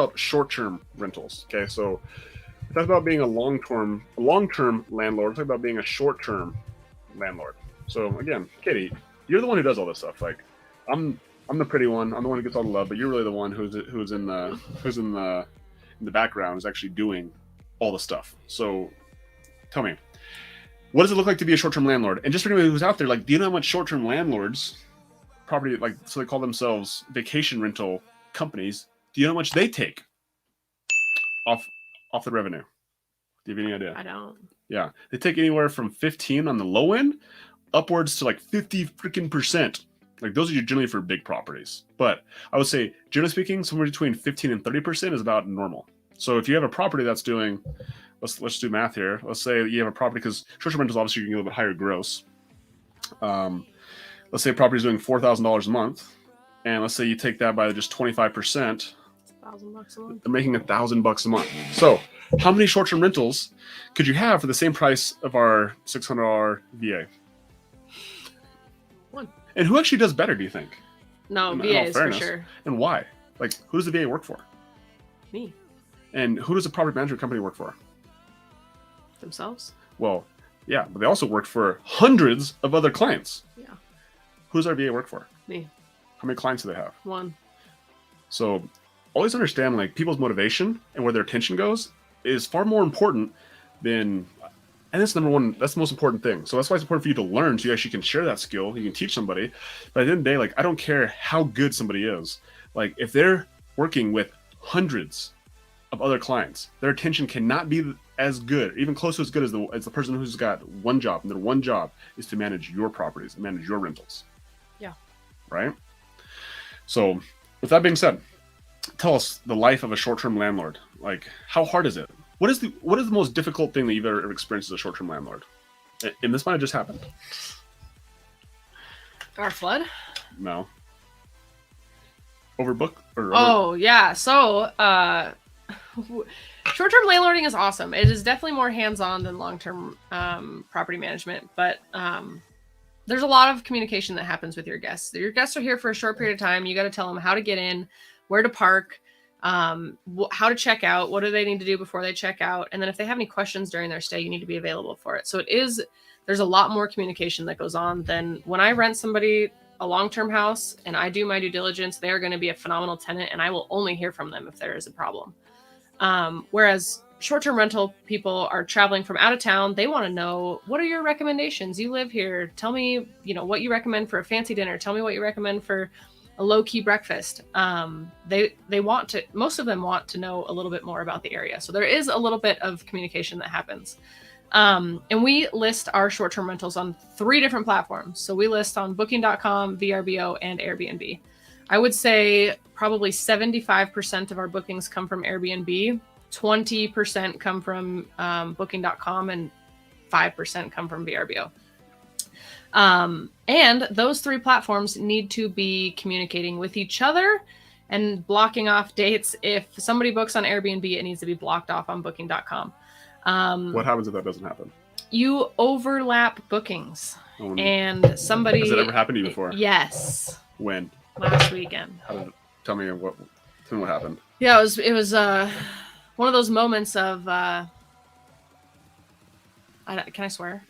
about short-term rentals. Okay, so we talked about being a long-term landlord. We talked about being a short-term landlord. So again, Katie, you're the one who does all this stuff. Like, I'm the pretty one. I'm the one who gets all the love, but you're really the one who's in the background, is actually doing all the stuff. So tell me, what does it look like to be a short-term landlord? And just for anybody who's out there, like, do you know how much short-term landlords, property, like, so they call themselves vacation rental companies, do you know how much they take off the revenue? Do you have any idea? I don't. Yeah, they take anywhere from 15 on the low end, upwards to like 50 freaking percent. Like, those are generally for big properties. But I would say, generally speaking, somewhere between 15 and 30% is about normal. So if you have a property that's doing, let's do math here. Let's say you have a property, because short-term rentals obviously you can get a little bit higher gross. Let's say a property is doing $4,000 a month, and let's say you take that by just 25%. $1,000 a month. They're making $1,000 a month. So how many short-term rentals could you have for the same price of our $600 VA? One. And who actually does better, do you think? No, VAs for sure. And why? Like, who does the VA work for? Me. And who does a property management company work for? Themselves. Well, yeah, but they also work for hundreds of other clients. Yeah. Who does our VA work for? Me. How many clients do they have? One. So always understand, like, people's motivation and where their attention goes is far more important than, and that's number one, that's the most important thing. So that's why it's important for you to learn, so you actually can share that skill, you can teach somebody. But at the end of the day, like, I don't care how good somebody is. Like, if they're working with hundreds of other clients, their attention cannot be as good, even close to as good as the person who's got one job, and their one job is to manage your properties and manage your rentals. Yeah. Right? So with that being said, tell us the life of a short-term landlord. Like, how hard is it? What is the most difficult thing that you've ever experienced as a short-term landlord? And this might have just happened. Our flood? No. Overbook? Oh, yeah. So, short-term landlording is awesome. It is definitely more hands-on than long-term property management, but there's a lot of communication that happens with your guests. Your guests are here for a short period of time. You got to tell them how to get in, where to park, how to check out, what do they need to do before they check out, and then if they have any questions during their stay, you need to be available for it. So there's a lot more communication that goes on than when I rent somebody a long-term house and I do my due diligence. They are going to be a phenomenal tenant, and I will only hear from them if there is a problem. Whereas short-term rental people are traveling from out of town. They want to know, what are your recommendations? You live here. Tell me, what you recommend for a fancy dinner. Tell me what you recommend for a low-key breakfast. Most of them want to know a little bit more about the area. So there is a little bit of communication that happens. And we list our short-term rentals on 3 different platforms. So we list on booking.com, VRBO, and Airbnb. I would say probably 75% of our bookings come from Airbnb, 20% come from booking.com, and 5% come from VRBO. And those 3 platforms need to be communicating with each other and blocking off dates. If somebody books on Airbnb, it needs to be blocked off on booking.com. What happens if that doesn't happen? You overlap bookings. And somebody... Has it ever happened to you before? Yes. When? Last weekend. Tell me what happened. Yeah, it was one of those moments of can I swear?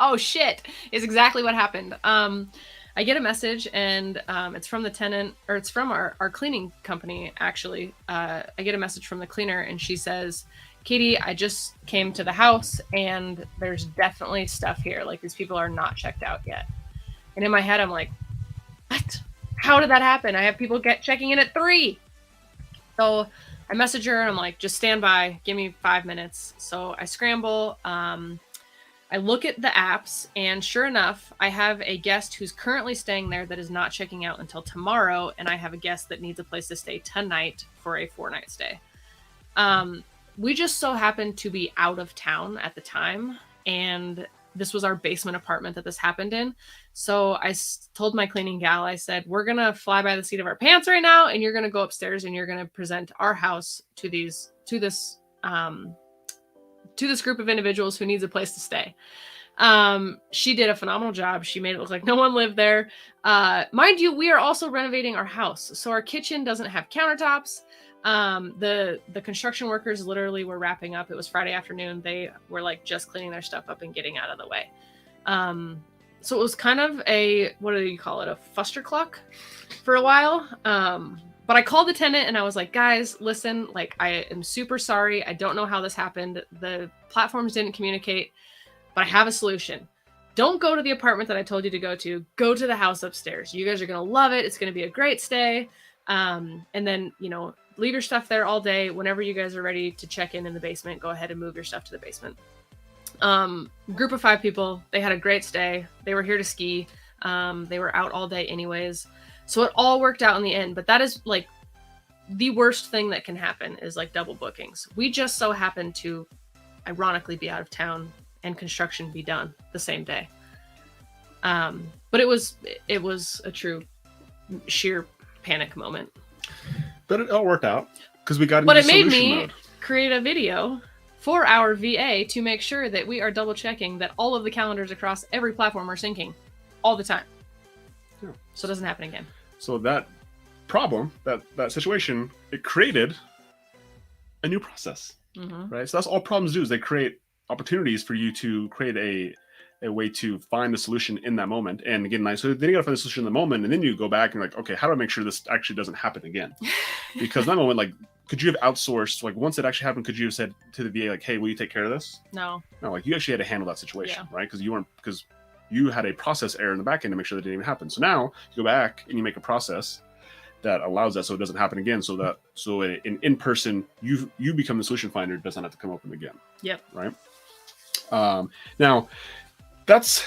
Oh shit, is exactly what happened. I get a message, and it's from the tenant, or it's from our cleaning company, actually. I get a message from the cleaner, and she says, Katie, I just came to the house, and there's definitely stuff here. Like, these people are not checked out yet. And in my head, I'm like, what? How did that happen? I have people checking in at 3. So I message her, and I'm like, just stand by. Give me 5 minutes. So I scramble. I look at the apps, and sure enough, I have a guest who's currently staying there that is not checking out until tomorrow, and I have a guest that needs a place to stay tonight for a 4-night stay. We just so happened to be out of town at the time, and this was our basement apartment that this happened in. So I told my cleaning gal, I said, we're going to fly by the seat of our pants right now, and you're going to go upstairs, and you're going to present our house to this group of individuals who needs a place to stay. She did a phenomenal job. She made it look like no one lived there. Mind you, we are also renovating our house. So our kitchen doesn't have countertops. The construction workers literally were wrapping up. It was Friday afternoon. They were like just cleaning their stuff up and getting out of the way. So it was kind of a, what do you call it, a fustercluck for a while. But I called the tenant and I was like, guys, listen, like, I am super sorry. I don't know how this happened. The platforms didn't communicate, but I have a solution. Don't go to the apartment that I told you to go to. Go to the house upstairs. You guys are going to love it. It's going to be a great stay. And then, you know, leave your stuff there all day. Whenever you guys are ready to check in the basement, go ahead and move your stuff to the basement. Group of 5 people. They had a great stay. They were here to ski. They were out all day anyways. So it all worked out in the end. But that is like the worst thing that can happen is like double bookings. We just so happened to ironically be out of town and construction be done the same day. But it was a true sheer panic moment. But it all worked out because we got into But it solution made me mode. create a video for our VA to make sure that we are double checking that all of the calendars across every platform are syncing all the time. Yeah. So it doesn't happen again. So that problem, that situation, it created a new process, right? So that's all problems do is they create opportunities for you to create a way to find the solution in that moment. And again, like, so then you gotta find the solution in the moment, and then you go back and like, okay, how do I make sure this actually doesn't happen again? Because in that moment, like, could you have outsourced, like once it actually happened, could you have said to the VA, like, hey, will you take care of this? No, like you actually had to handle that situation, right? Because you had a process error in the back end to make sure that didn't even happen. So now you go back and you make a process that allows that so it doesn't happen again. So in person, you become the solution finder. It doesn't have to come open again. Yep. Right. Now that's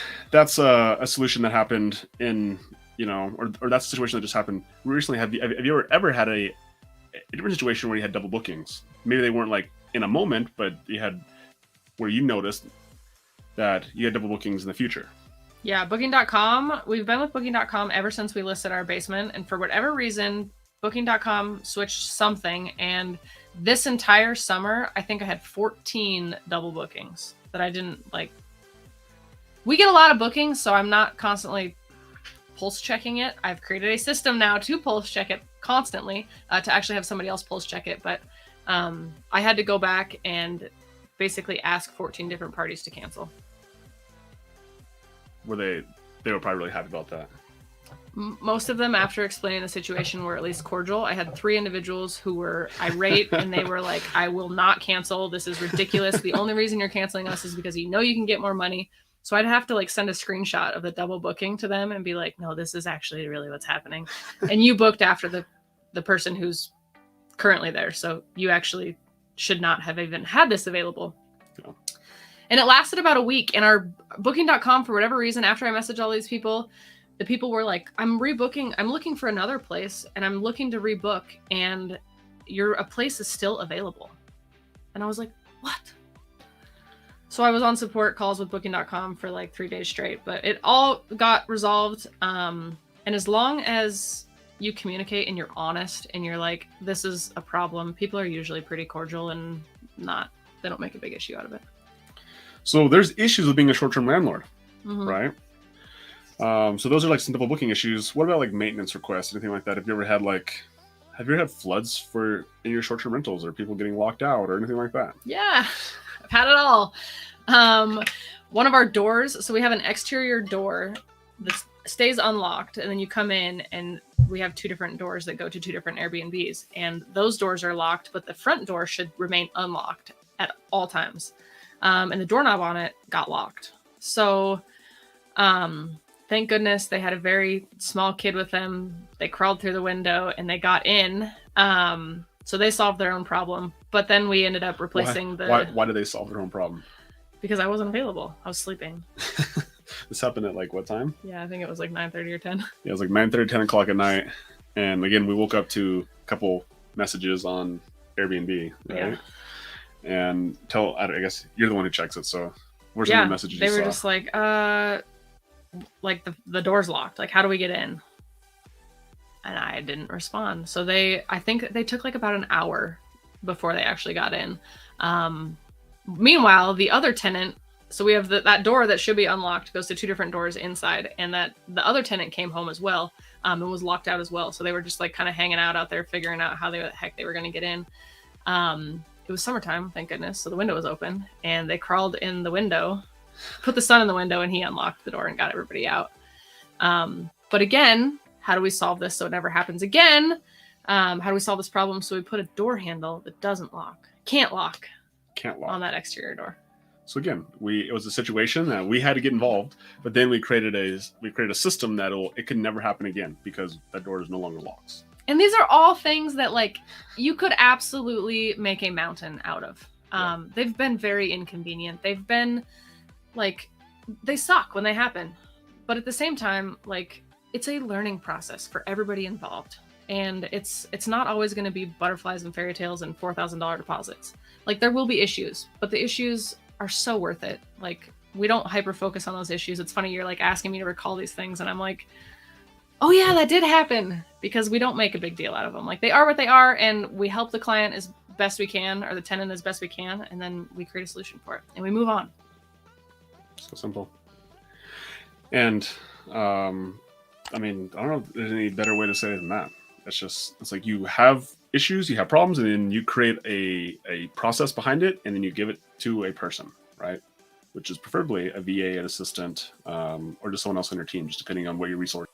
a solution that happened in, you know, or that's a situation that just happened recently. Have you ever had a different situation where you had double bookings? Maybe they weren't like in a moment, but you had where you noticed that you had double bookings in the future. Yeah, Booking.com. We've been with Booking.com ever since we listed our basement. And for whatever reason, Booking.com switched something. And this entire summer, I think I had 14 double bookings that I didn't like. We get a lot of bookings, so I'm not constantly pulse checking it. I've created a system now to pulse check it constantly, to actually have somebody else pulse check it. But I had to go back and basically ask 14 different parties to cancel. Were they were probably really happy about that. Most of them, after explaining the situation, were at least cordial. I had 3 individuals who were irate, and they were like, I will not cancel. This is ridiculous. The only reason you're canceling us is because you know you can get more money. So I'd have to like send a screenshot of the double booking to them and be like, no, this is actually really what's happening. And you booked after the person who's currently there. So you actually should not have even had this available. Yeah. And it lasted about a week. And our Booking.com, for whatever reason, after I messaged all these people, the people were like, I'm rebooking. I'm looking for another place and I'm looking to rebook. And a place is still available. And I was like, what? So I was on support calls with Booking.com for like 3 days straight, but it all got resolved. And as long as you communicate and you're honest and you're like, this is a problem, people are usually pretty cordial and they don't make a big issue out of it. So there's issues with being a short-term landlord, right? So those are like some double booking issues. What about like maintenance requests, anything like that? Have you ever had floods in your short-term rentals, or people getting locked out, or anything like that? Yeah, I've had it all. One of our doors, so we have an exterior door that stays unlocked, and then you come in and we have 2 different doors that go to 2 different Airbnbs, and those doors are locked, but the front door should remain unlocked at all times. And the doorknob on it got locked. So, thank goodness they had a very small kid with them. They crawled through the window and they got in. So they solved their own problem. But then we ended up replacing Why did they solve their own problem? Because I wasn't available. I was sleeping. This happened at like what time? Yeah, I think it was like 9:30 or 10. Yeah, it was like 9:30, 10 o'clock at night. And again, we woke up to a couple messages on Airbnb, right? Yeah. And I guess you're the one who checks it, so where's some of the messages you saw? They were just like the door's locked. Like, how do we get in? And I didn't respond. So I think they took like about an hour before they actually got in. Meanwhile, the other tenant So we have that door that should be unlocked goes to 2 different doors inside, and that the other tenant came home as well, and was locked out as well. So they were just like kind of hanging out there, figuring out how the heck they were going to get in. It was summertime, thank goodness, so the window was open, and they crawled in the window, put the son in the window, and he unlocked the door and got everybody out. But again, how do we solve this so it never happens again? How do we solve this problem? So we put a door handle that doesn't lock, can't lock on that exterior door. So again, it was a situation that we had to get involved, but then we created a system it can never happen again because that door is no longer locked. And these are all things that like you could absolutely make a mountain out of. They've been very inconvenient. They've been like, they suck when they happen, but at the same time, like, it's a learning process for everybody involved. And it's not always going to be butterflies and fairy tales and $4,000 deposits. Like, there will be issues, but the issues are so worth it. Like, we don't hyper focus on those issues. It's funny, you're like asking me to recall these things, and I'm like, oh yeah, that did happen, because we don't make a big deal out of them. Like, they are what they are, and we help the client as best we can, or the tenant as best we can, and then we create a solution for it, and we move on. So simple. And I mean, I don't know if there's any better way to say it than that. It's like you have issues, you have problems, and then you create a process behind it, and then you give it to a person, right? Which is preferably a VA, an assistant, or just someone else on your team, just depending on what your resource.